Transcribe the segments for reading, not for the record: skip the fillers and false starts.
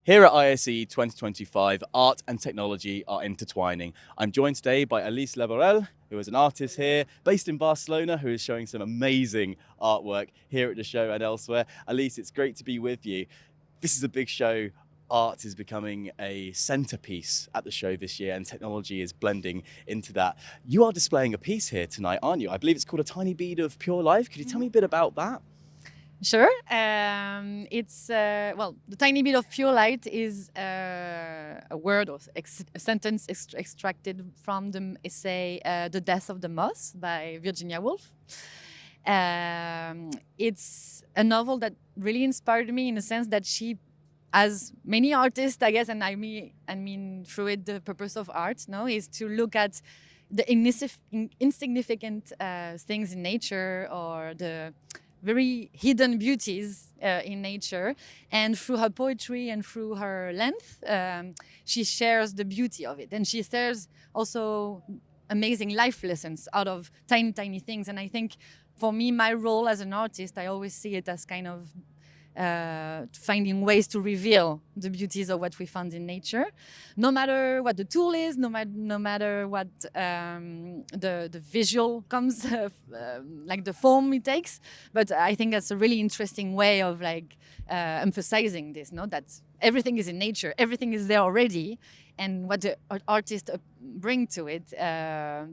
Here at ISE 2025, art and technology are intertwining. I'm joined today by Alice Labourel, who is an artist here, based in Barcelona, who is showing some amazing artwork here at the show and elsewhere. Alice, it's great to be with you. This is a big show. Art is becoming a centerpiece at the show this year, and technology is blending into that. You are displaying a piece here tonight, aren't you? I believe it's called A Tiny Bead of Pure Life. Could you tell me a bit about that? Sure. The tiny bit of pure light is a word or a sentence extracted from the essay "The Death of the Moth" by Virginia Woolf. It's a novel that really inspired me in the sense that she, as many artists, I guess, and I mean through it, the purpose of art, no, is to look at the insignificant things in nature or the very hidden beauties in nature, and through her poetry and through her length, she shares the beauty of it, and she shares also amazing life lessons out of tiny things. And I think for me, my role as an artist, I always see it as kind of finding ways to reveal the beauties of what we found in nature, no matter what the tool is, no matter what the visual comes, like the form it takes. But I think that's a really interesting way of emphasizing this, no? That everything is in nature, everything is there already, and what the artist bring to it,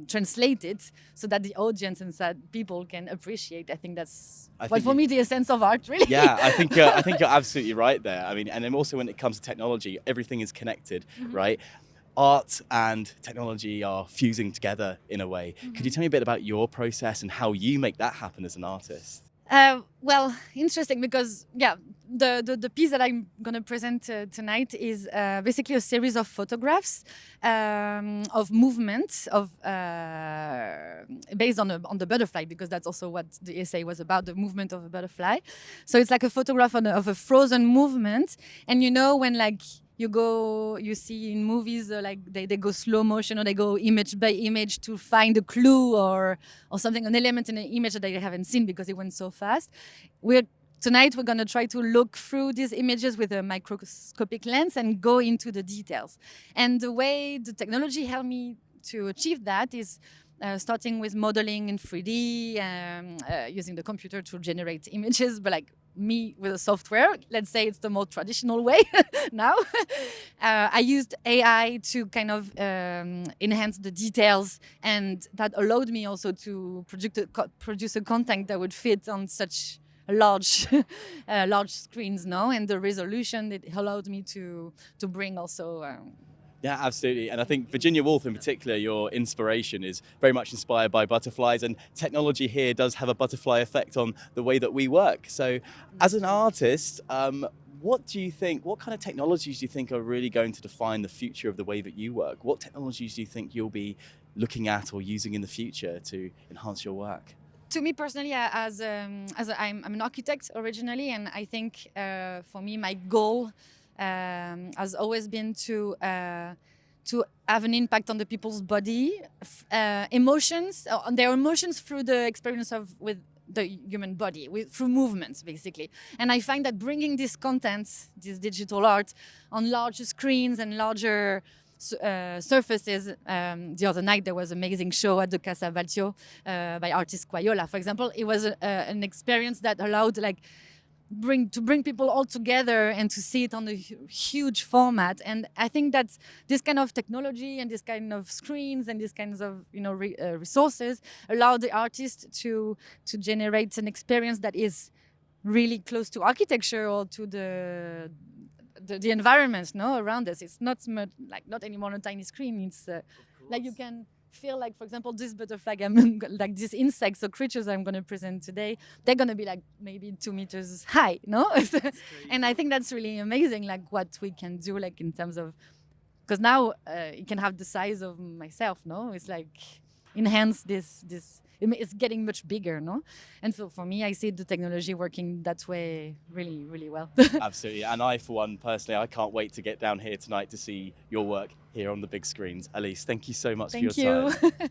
translate it so that the audience and that people can appreciate. I think that's for me the essence of art, really. Yeah, I think you're absolutely right there. I mean, and then also when it comes to technology, everything is connected, right? Art and technology are fusing together in a way. Could you tell me a bit about your process and how you make that happen as an artist? Well, interesting, because the piece that I'm going to present tonight is basically a series of photographs of movements of based on the butterfly, because that's also what the essay was about, the movement of a butterfly. So it's like a photograph of a frozen movement, and when you see in movies they go slow motion, or they go image by image to find a clue or something, an element in an image that they haven't seen because it went so fast. Tonight we're going to try to look through these images with a microscopic lens and go into the details. And the way the technology helped me to achieve that is starting with modeling in 3D, using the computer to generate images, but me with a software. Let's say it's the more traditional way now. I used AI to kind of enhance the details, and that allowed me also to produce a content that would fit on such large screens, no? And the resolution, it allowed me to bring also Yeah, absolutely. And I think Virginia Woolf in particular, your inspiration is very much inspired by butterflies, and technology here does have a butterfly effect on the way that we work. So as an artist, what kind of technologies do you think are really going to define the future of the way that you work? What technologies do you think you'll be looking at or using in the future to enhance your work? To me personally, I'm an architect originally, and I think for me, my goal has always been to have an impact on the people's body, emotions, on their emotions through the experience with the human body, through movements, basically. And I find that bringing this content, this digital art, on larger screens and larger surfaces. The other night there was an amazing show at the Casa Valtio by artist Quayola, for example. It was an experience that allowed to bring people all together and to see it on a huge format. And I think that this kind of technology and this kind of screens and these kinds of resources allow the artist to generate an experience that is really close to architecture or to the environment, no, around us. It's not not anymore on a tiny screen. It's you can feel, for example, this butterfly, these insects or creatures I'm going to present today, they're going to be maybe 2 meters high, no? And I think that's really amazing, what we can do, in terms of, because now it can have the size of myself, no? It's enhance this. It's getting much bigger, no? And so for me, I see the technology working that way really, really well. Absolutely. And I, for one, personally, I can't wait to get down here tonight to see your work here on the big screens. Alice, thank you so much for your time. Thank you.